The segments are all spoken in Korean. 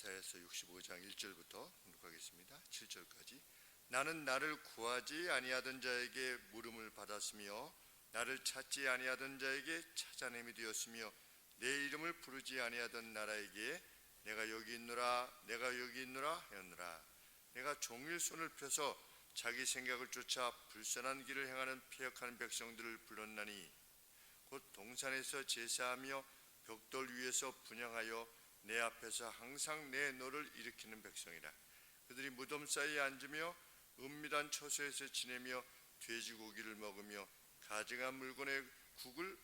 이사야서 65장 1절부터 공독하겠습니다. 7절까지. 나는 나를 구하지 아니하던 자에게 물음을 받았으며 나를 찾지 아니하던 자에게 찾아냄이 되었으며 내 이름을 부르지 아니하던 나라에게 내가 여기 있노라 내가 여기 있노라 하였노라. 내가 종일 손을 펴서 자기 생각을 쫓아 불선한 길을 행하는 패역한 백성들을 불렀나니 곧 동산에서 제사하며 벽돌 위에서 분향하여 내 앞에서 항상 내 노를 일으키는 백성이라. 그들이 무덤 사이에 앉으며 은밀한 처소에서 지내며 돼지고기를 먹으며 가증한 물건의 국을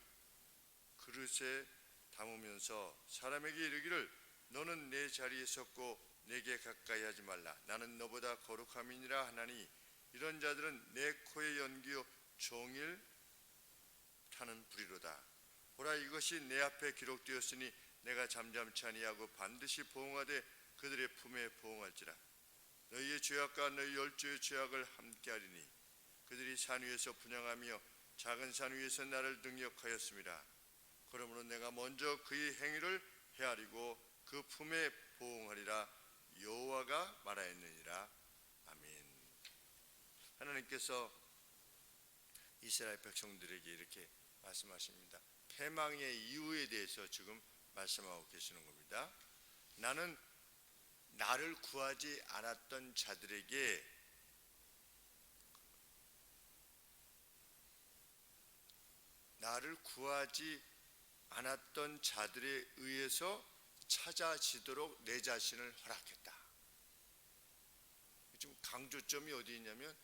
그릇에 담으면서 사람에게 이르기를 너는 내 자리에 섰고 내게 가까이 하지 말라. 나는 너보다 거룩함이니라 하나니 이런 자들은 내 코에 연기어 종일 타는 불이로다. 보라, 이것이 내 앞에 기록되었으니 내가 잠잠치 아니하고 반드시 보응하되 그들의 품에 보응할지라. 너희의 죄악과 너희 열조의 죄악을 함께하리니 그들이 산 위에서 분향하며 작은 산 위에서 나를 능욕하였습니다. 그러므로 내가 먼저 그의 행위를 헤아리고 그 품에 보응하리라. 여호와가 말하였느니라. 아멘. 하나님께서 이스라엘 백성들에게 이렇게 말씀하십니다. 패망의 이유에 대해서 지금 말씀하고 계시는 겁니다. 나는 나를 구하지 않았던 자들에게 나를 구하지 않았던 자들에 의해서 찾아지도록 내 자신을 허락했다. 지금 강조점이 어디 있냐면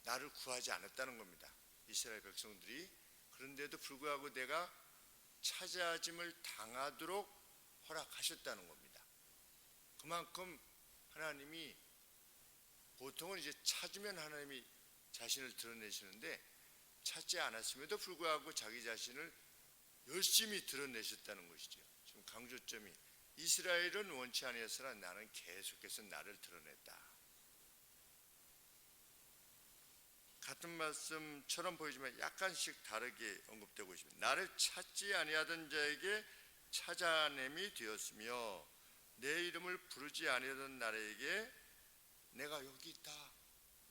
나를 구하지 않았다는 겁니다. 이스라엘 백성들이. 그런데도 불구하고 내가 찾아짐을 당하도록 허락하셨다는 겁니다. 그만큼 하나님이 보통은 이제 찾으면 하나님이 자신을 드러내시는데 찾지 않았음에도 불구하고 자기 자신을 열심히 드러내셨다는 것이죠. 지금 강조점이 이스라엘은 원치 아니하였으나 나는 계속해서 나를 드러냈다. 같은 말씀처럼 보이지만 약간씩 다르게 언급되고 있습니다. 나를 찾지 아니하던 자에게 찾아냄이 되었으며 내 이름을 부르지 아니하던 나라에게 내가 여기 있다,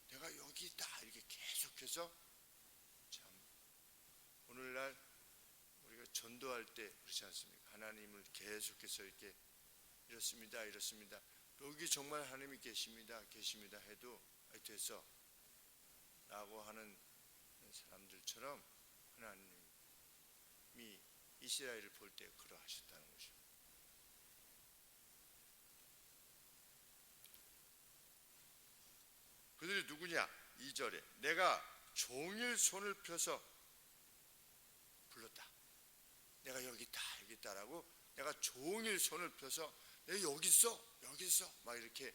내가 여기 있다 이렇게 계속해서. 참 오늘날 우리가 전도할 때 그렇지 않습니까? 하나님을 계속해서 이렇게 이렇습니다, 이렇습니다. 여기 정말 하나님이 계십니다, 계십니다 해도 됐어 라고 하는 사람들처럼 하나님이 이스라엘을 볼 때 그러하셨다는 것입니다. 그들이 누구냐? 2절에 내가 종일 손을 펴서 불렀다. 내가 여기 있다, 여기 있다라고 내가 종일 손을 펴서 내가 여기 있어, 여기 있어 막 이렇게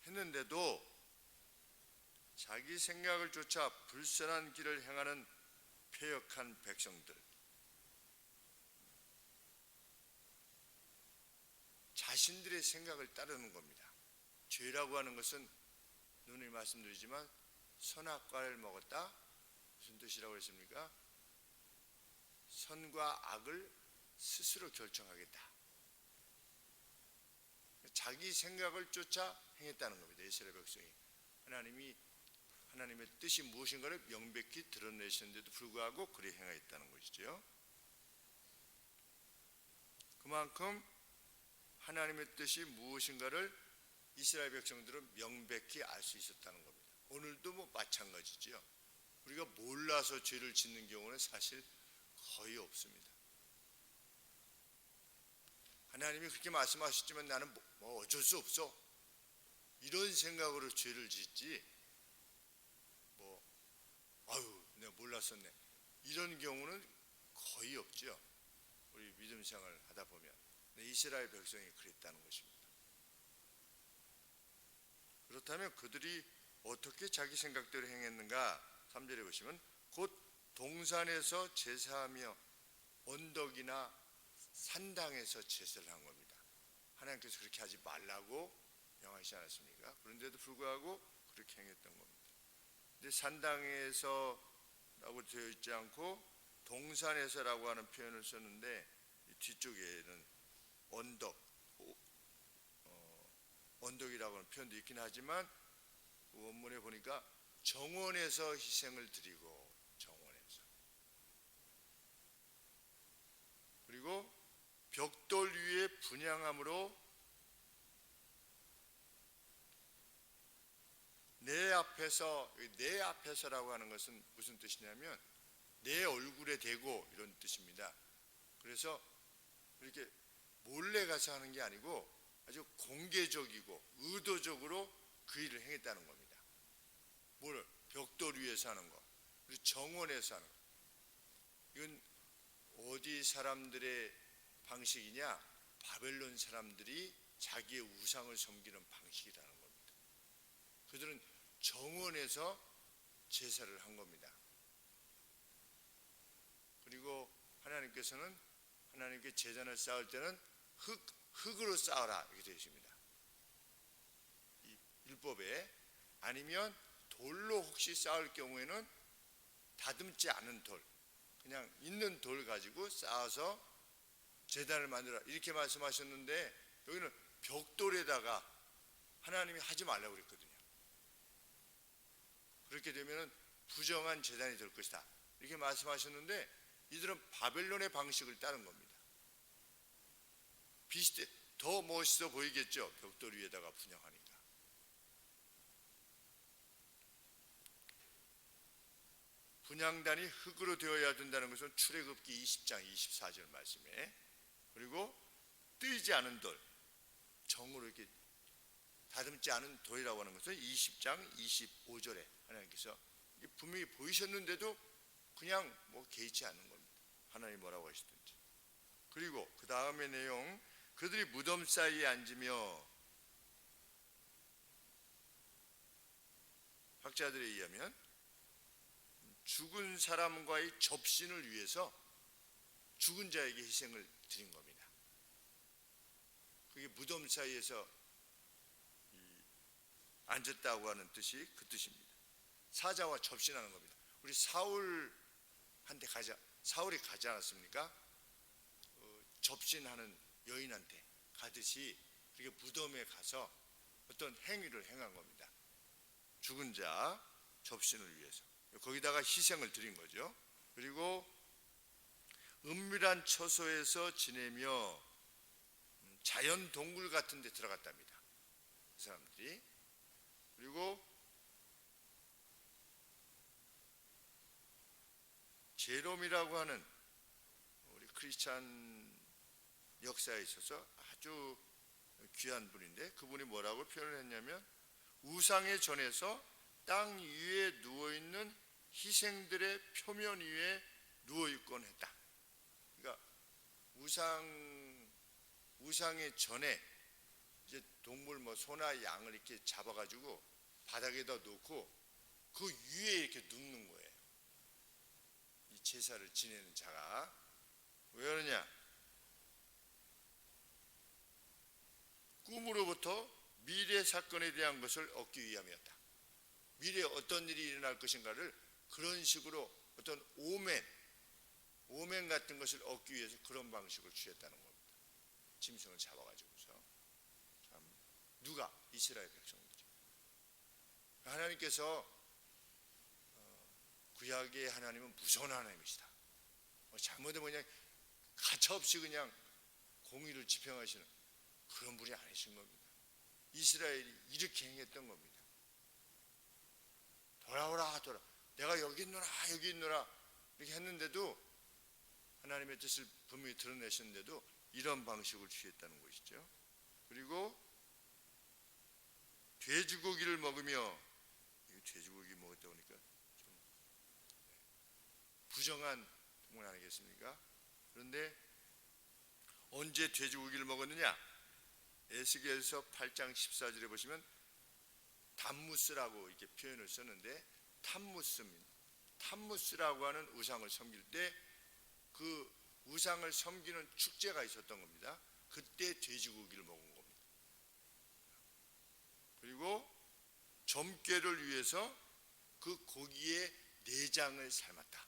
했는데도 자기 생각을 쫓아 불선한 길을 행하는 패역한 백성들, 자신들의 생각을 따르는 겁니다. 죄라고 하는 것은 누누이 말씀드리지만 선악과를 먹었다. 무슨 뜻이라고 했습니까? 선과 악을 스스로 결정하겠다. 자기 생각을 쫓아 행했다는 겁니다. 이스라엘 백성이. 하나님의 뜻이 무엇인가를 명백히 드러내셨는데도 불구하고 그리 행하였다는 것이죠. 그만큼 하나님의 뜻이 무엇인가를 이스라엘 백성들은 명백히 알 수 있었다는 겁니다. 오늘도 마찬가지죠. 우리가 몰라서 죄를 짓는 경우는 사실 거의 없습니다. 하나님이 그렇게 말씀하셨지만 나는 뭐 어쩔 수 없어 이런 생각으로 죄를 짓지, 아유 내가 몰랐었네 이런 경우는 거의 없죠. 우리 믿음 생활을 하다 보면. 이스라엘 백성이 그랬다는 것입니다. 그렇다면 그들이 어떻게 자기 생각대로 행했는가? 3절에 보시면 곧 동산에서 제사하며 언덕이나 산당에서 제사를 한 겁니다. 하나님께서 그렇게 하지 말라고 명하시지 않았습니까? 그런데도 불구하고 그렇게 행했던 겁니다. 근데 산당에서라고 되어 있지 않고 동산에서라고 하는 표현을 썼는데 뒤쪽에는 언덕, 언덕이라고 하는 표현도 있긴 하지만 원문에 보니까 정원에서 희생을 드리고, 정원에서. 그리고 벽돌 위에 분향함으로 내 앞에서라고 하는 것은 무슨 뜻이냐면 내 얼굴에 대고 이런 뜻입니다. 그래서 이렇게 몰래 가서 하는 게 아니고 아주 공개적이고 의도적으로 그 일을 행했다는 겁니다. 뭘? 벽돌 위에서 하는 거, 그리고 정원에서 하는 거. 이건 어디 사람들의 방식이냐? 바벨론 사람들이 자기의 우상을 섬기는 방식이라는 겁니다. 그들은 정원에서 제사를 한 겁니다. 그리고 하나님께서는 하나님께 제단을 쌓을 때는 흙으로 쌓아라 이렇게 되어 있습니다. 이 율법에. 아니면 돌로 혹시 쌓을 경우에는 다듬지 않은 돌, 그냥 있는 돌 가지고 쌓아서 제단을 만들어라 이렇게 말씀하셨는데, 여기는 벽돌에다가 하나님이 하지 말라고 그랬거든요. 그렇게 되면 부정한 제단이 될 것이다 이렇게 말씀하셨는데, 이들은 바벨론의 방식을 따른 겁니다. 비슷해, 더 멋있어 보이겠죠, 벽돌 위에다가 분향하니까. 분향단이 흙으로 되어야 된다는 것은 출애굽기 20장 24절 말씀에, 그리고 뜨이지 않은 돌, 정으로 이렇게 다듬지 않은 돌이라고 하는 것은 20장 25절에 하나님께서 분명히 보이셨는데도 그냥 뭐 개의치 않는 겁니다. 하나님 뭐라고 하시든지. 그리고 그 다음의 내용, 그들이 무덤 사이에 앉으며, 학자들에 의하면 죽은 사람과의 접신을 위해서 죽은 자에게 희생을 드린 겁니다. 그게 무덤 사이에서 앉았다고 하는 뜻이 그 뜻입니다. 사자와 접신하는 겁니다. 우리 사울한테 사울이 가지 않았습니까? 접신하는 여인한테 가듯이 그렇게 무덤에 가서 어떤 행위를 행한 겁니다. 죽은 자 접신을 위해서 거기다가 희생을 드린 거죠. 그리고 은밀한 처소에서 지내며 자연 동굴 같은 데 들어갔답니다, 그 사람들이. 그리고 제롬이라고 하는 우리 크리스찬 역사에 있어서 아주 귀한 분인데, 그분이 뭐라고 표현을 했냐면 우상에 전해서 땅 위에 누워있는 희생들의 표면 위에 누워있곤 했다. 그러니까 우상에 전에 이제 동물 뭐 소나 양을 이렇게 잡아가지고 바닥에다 놓고 그 위에 이렇게 눕는 거예요, 이 제사를 지내는 자가. 왜 그러냐? 꿈으로부터 미래 사건에 대한 것을 얻기 위함이었다. 미래에 어떤 일이 일어날 것인가를 그런 식으로 어떤 오멘 같은 것을 얻기 위해서 그런 방식을 취했다는 겁니다. 짐승을 잡아가지고서. 참, 누가? 이스라엘 백성이죠. 하나님께서 구약의 하나님은 무서운 하나님이시다. 잘못하면 그냥 가차없이 그냥 공의를 집행하시는 그런 분이 아니신 겁니다. 이스라엘이 이렇게 행했던 겁니다. 돌아오라, 내가 여기 있노라 이렇게 했는데도, 하나님의 뜻을 분명히 드러내셨는데도 이런 방식을 취했다는 것이죠. 그리고 돼지고기를 먹으며, 돼지고기 먹었다 보니까 좀 부정한 동물 아니겠습니까? 그런데 언제 돼지고기를 먹었느냐? 에스겔서 8장 14절에 보시면 담무스라고 이렇게 표현을 썼는데, 탐무스라고 하는 우상을 섬길 때 그 우상을 섬기는 축제가 있었던 겁니다. 그때 돼지고기를 먹은 겁니다. 그리고 점괘를 위해서 그 고기의 내장을 삶았다.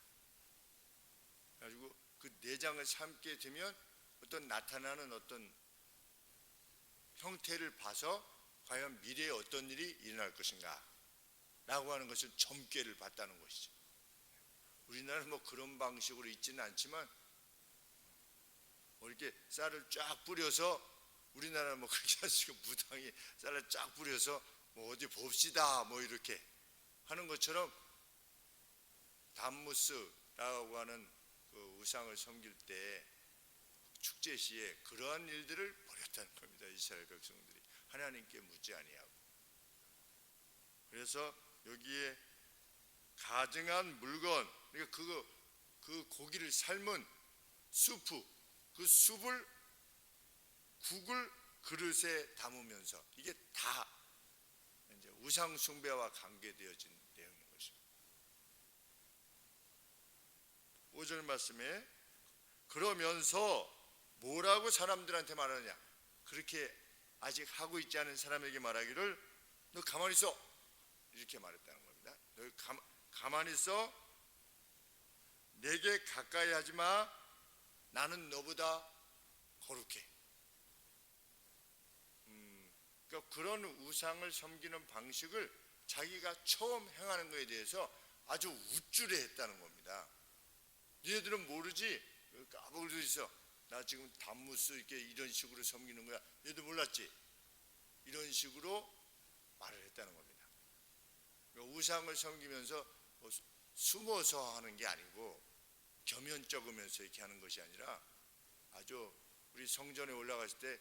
그래가지고 그 내장을 삶게 되면 나타나는 어떤 형태를 봐서 과연 미래에 어떤 일이 일어날 것인가 라고 하는 것을 점괘를 봤다는 것이죠. 우리나라는 뭐 그런 방식으로 있지는 않지만 뭐 이렇게 쌀을 쫙 뿌려서, 우리나라는 뭐 그렇게 하시고 무당이 쌀을 쫙 뿌려서 뭐 어디 봅시다 뭐 이렇게 하는 것처럼 담무스라고 하는 그 우상을 섬길 때 축제 시에 그러한 일들을 벌였다는 겁니다. 이스라엘 백성들이 하나님께 묻지 아니하고. 그래서 여기에 가증한 물건, 그러니까 그 고기를 삶은 수프, 그 숲을 국을 그릇에 담으면서, 이게 다 이제 우상 숭배와 관계되어진 내용인 것입니다. 5절 말씀에 그러면서 뭐라고 사람들한테 말하느냐, 그렇게 아직 하고 있지 않은 사람에게 말하기를 너 가만히 있어, 이렇게 말했다는 겁니다. 너 가만히 있어, 내게 가까이 하지 마, 나는 너보다 거룩해. 그러니까 그런 우상을 섬기는 방식을 자기가 처음 행하는 것에 대해서 아주 우쭐해 했다는 겁니다. 너희들은 모르지? 까불고 있어. 나 지금 담무스 이렇게 이런 식으로 섬기는 거야. 너희들 몰랐지? 이런 식으로 말을 했다는 겁니다. 그러니까 우상을 섬기면서 뭐 숨어서 하는 게 아니고 겸연쩍으면서 이렇게 하는 것이 아니라, 아주 우리 성전에 올라갔을 때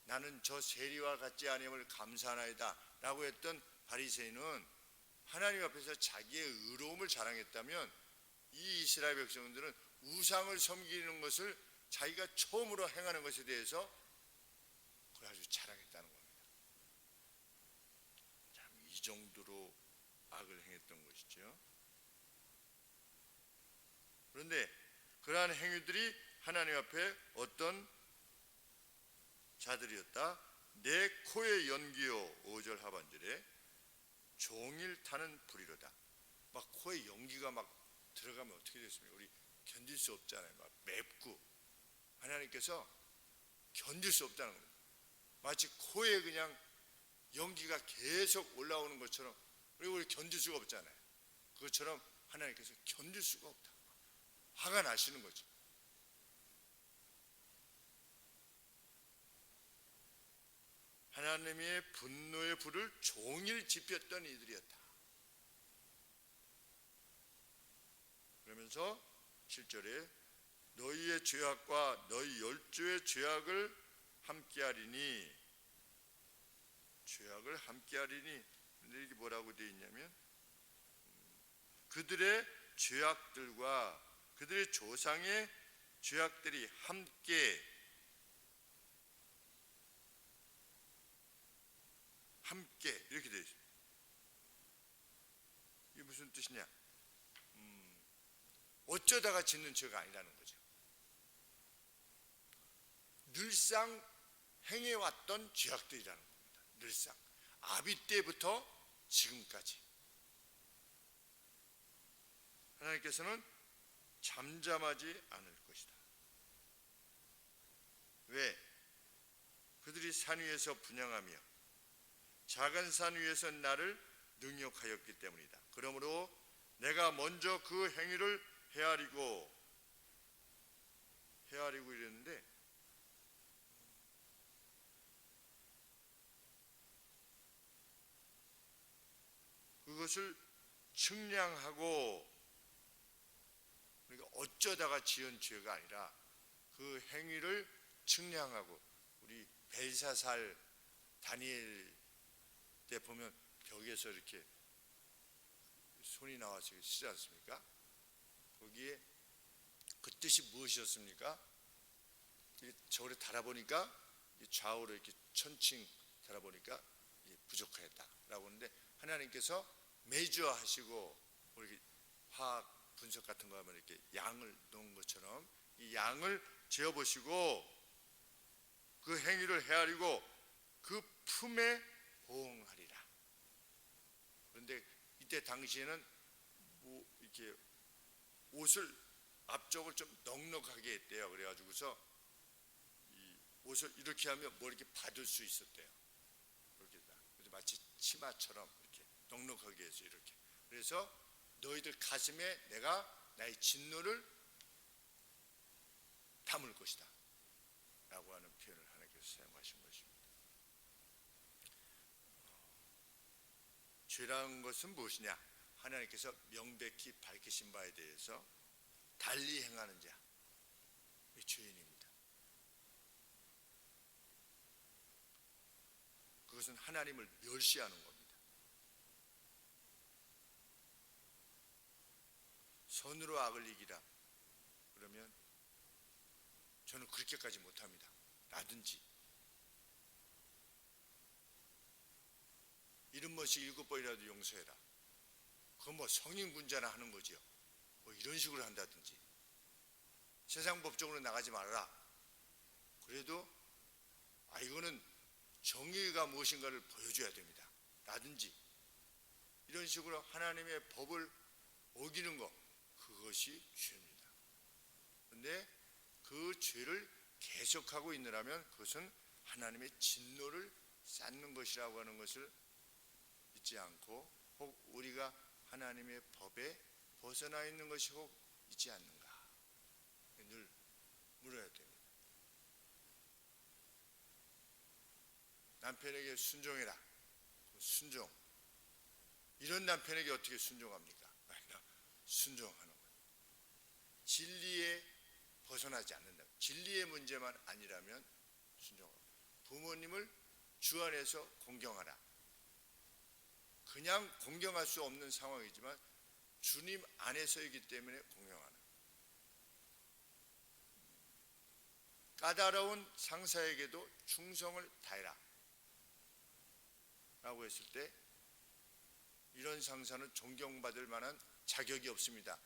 나는 저 세리와 같지 아니함을 감사하나이다 라고 했던 바리새인은 하나님 앞에서 자기의 의로움을 자랑했다면, 이 이스라엘 백성들은 우상을 섬기는 것을 자기가 처음으로 행하는 것에 대해서 그걸 아주 자랑했다는 겁니다. 참, 이 정도로 악을 행했던 것이죠. 그런데 그러한 행위들이 하나님 앞에 어떤 자들이었다? 내 코의 연기요, 5절 하반절에 종일 타는 불이로다. 막 코에 연기가 막 들어가면 어떻게 됐습니까? 우리 견딜 수 없잖아요. 막 맵고. 하나님께서 견딜 수 없다는 겁니다. 마치 코에 그냥 연기가 계속 올라오는 것처럼, 그리고 우리 견딜 수가 없잖아요. 그것처럼 하나님께서 견딜 수가 없다. 화가 나시는 거죠. 하나님의 분노의 불을 종일 지폈던 이들이었다. 그러면서 7절에 너희의 죄악과 너희 열조의 죄악을 함께하리니, 죄악을 함께하리니, 근데 이게 뭐라고 되어 있냐면 그들의 죄악들과 그들의 조상의 죄악들이 함께 이렇게 되어 있습니다. 이게 무슨 뜻이냐? 어쩌다가 짓는 죄가 아니라는 거죠. 늘상 행해왔던 죄악들이라는 겁니다. 늘상 아비 때부터 지금까지 하나님께서는 잠잠하지 않을 것이다. 왜? 그들이 산 위에서 분향하며 작은 산 위에서 나를 능욕하였기 때문이다. 그러므로 내가 먼저 그 행위를 헤아리고 이랬는데, 그것을 측량하고, 그러니까 어쩌다가 지은 죄가 아니라 그 행위를 측량하고, 우리 벨사살 다니엘 때 보면 벽에서 이렇게 손이 나와서 쓰지 않습니까? 거기에 그 뜻이 무엇이었습니까? 저울에 달아보니까 좌우로 이렇게 천칭 달아보니까 부족하였다라고 하는데, 하나님께서 메주어하시고 이렇게 화학 분석 같은 거 하면 이렇게 양을 놓은 것처럼 이 양을 재어보시고 그 행위를 헤아리고 그 품에 보응하리라. 그런데 이때 당시에는 뭐 이렇게 옷을 앞쪽을 좀 넉넉하게 했대요. 그래가지고서 이 옷을 이렇게 하면 뭐 이렇게 받을 수 있었대요. 그렇게 다. 마치 치마처럼 이렇게 넉넉하게 해서 이렇게. 그래서 너희들 가슴에 내가 나의 진노를 담을 것이다 라고 하는 표현을 하나님께서 사용하신 것입니다. 죄라는 것은 무엇이냐? 하나님께서 명백히 밝히신 바에 대해서 달리 행하는 자, 이 죄인입니다. 그것은 하나님을 멸시하는 겁니다. 선으로 악을 이기라 그러면 저는 그렇게까지 못합니다. 라든지 70번씩 7번이라도 용서해라. 그건 뭐 성인군자나 하는 거지요. 뭐 이런 식으로 한다든지 세상 법적으로 나가지 말아라. 그래도 이거는 정의가 무엇인가를 보여줘야 됩니다. 라든지 이런 식으로 하나님의 법을 어기는 것, 그것이 죄입니다. 그런데 그 죄를 계속하고 있느라면 그것은 하나님의 진노를 쌓는 것이라고 하는 것을 잊지 않고, 혹 우리가 하나님의 법에 벗어나 있는 것이 혹 있지 않는가 늘 물어야 됩니다. 남편에게 순종해라. 순종. 이런 남편에게 어떻게 순종합니까? 순종하는 것. 진리에 벗어나지 않는다. 진리의 문제만 아니라면 순종하고. 부모님을 주 안에서 공경하라. 그냥 공경할 수 없는 상황이지만 주님 안에서이기 때문에 공경하는. 까다로운 상사에게도 충성을 다해라 라고 했을 때 이런 상사는 존경받을 만한 자격이 없습니다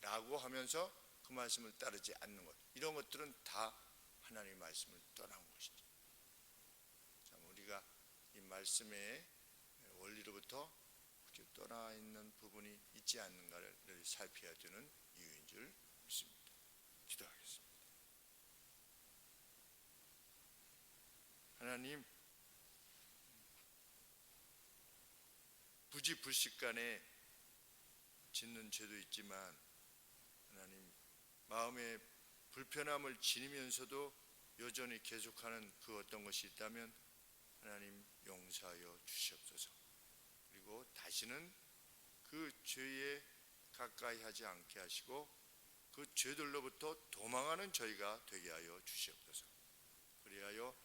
라고 하면서 그 말씀을 따르지 않는 것, 이런 것들은 다 하나님의 말씀을 떠난 것이죠. 참 우리가 이 말씀의 원리로부터 떠나 있는 부분이 있지 않는가를 늘 살펴야 되는 이유인 줄 믿습니다. 기도하겠습니다. 하나님, 부지불식간에 짓는 죄도 있지만 하나님, 마음의 불편함을 지니면서도 여전히 계속하는 그 어떤 것이 있다면 하나님 용서하여 주시옵소서. 그리고 다시는 그 죄에 가까이 하지 않게 하시고 그 죄들로부터 도망하는 저희가 되게 하여 주시옵소서. 그리하여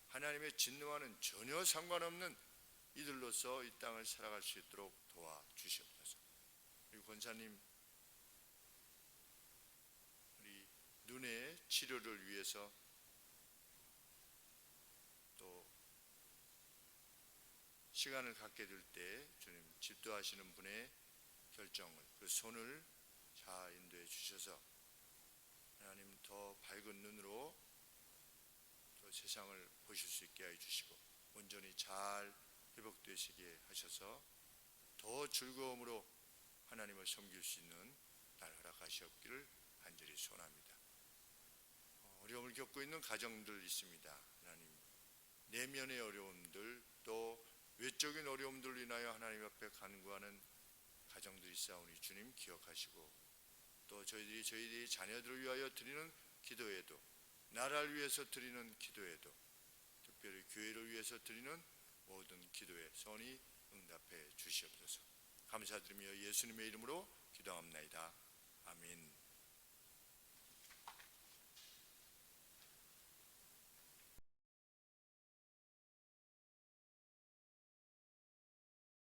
하나님의 진노와는 전혀 상관없는 이들로서 이 땅을 살아갈 수 있도록 도와주시옵소서. 그리고 권사님, 우리 눈의 치료를 위해서 또 시간을 갖게 될 때 주님 집도하시는 분의 결정을, 그 손을 잘 인도해 주셔서 하나님 더 밝은 눈으로 또 세상을 보실 수 있게 해 주시고 온전히 잘 회복되시게 하셔서 더 즐거움으로 하나님을 섬길 수 있는 날 허락하시옵기를 간절히 소원합니다. 어려움을 겪고 있는 가정들 있습니다. 하나님, 내면의 어려움들 또 외적인 어려움들로 인하여 하나님 앞에 간구하는 가정들이 있사오니 주님 기억하시고 또 저희들이 자녀들을 위하여 드리는 기도에도, 나라를 위해서 드리는 기도에도, 특별히 교회를 위해서 드리는 모든 기도에 선히 응답해 주시옵소서. 감사드리며 예수님의 이름으로 기도합나이다. 아멘.